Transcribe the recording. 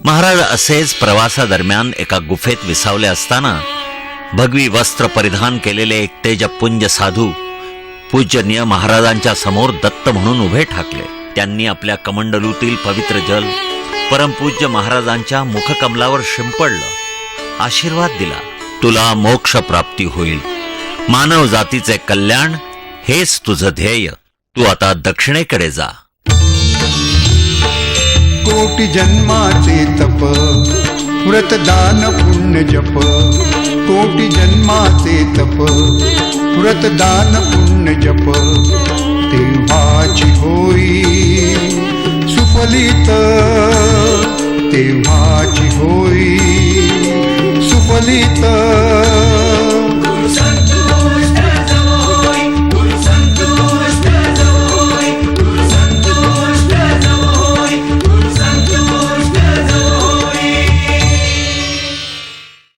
महाराज असेच प्रवासादरम्यान एका गुफेत विसावले असताना भगवी वस्त्र परिधान केलेले एक तेजपुंज साधू पूजनीय महाराजांच्या समोर दत्त म्हणून उभे ठाकले. त्यांनी आपल्या कमंडलूतील पवित्र जल परमपूज्य महाराजांच्या मुखकमलावर शिंपडलं, आशीर्वाद दिला. तुला मोक्ष प्राप्ती होईल. मानव जातीचे कल्याण हेच तुझं ध्येय. तू आता दक्षिणेकडे जा. कोटी जन्माचे तप व्रतदान पुण्य जप, कोटी जन्माचे तप व्रतदान पुण्य जप, तेव्हाची होई सुफलित, तेव्हाची होई सुफलित.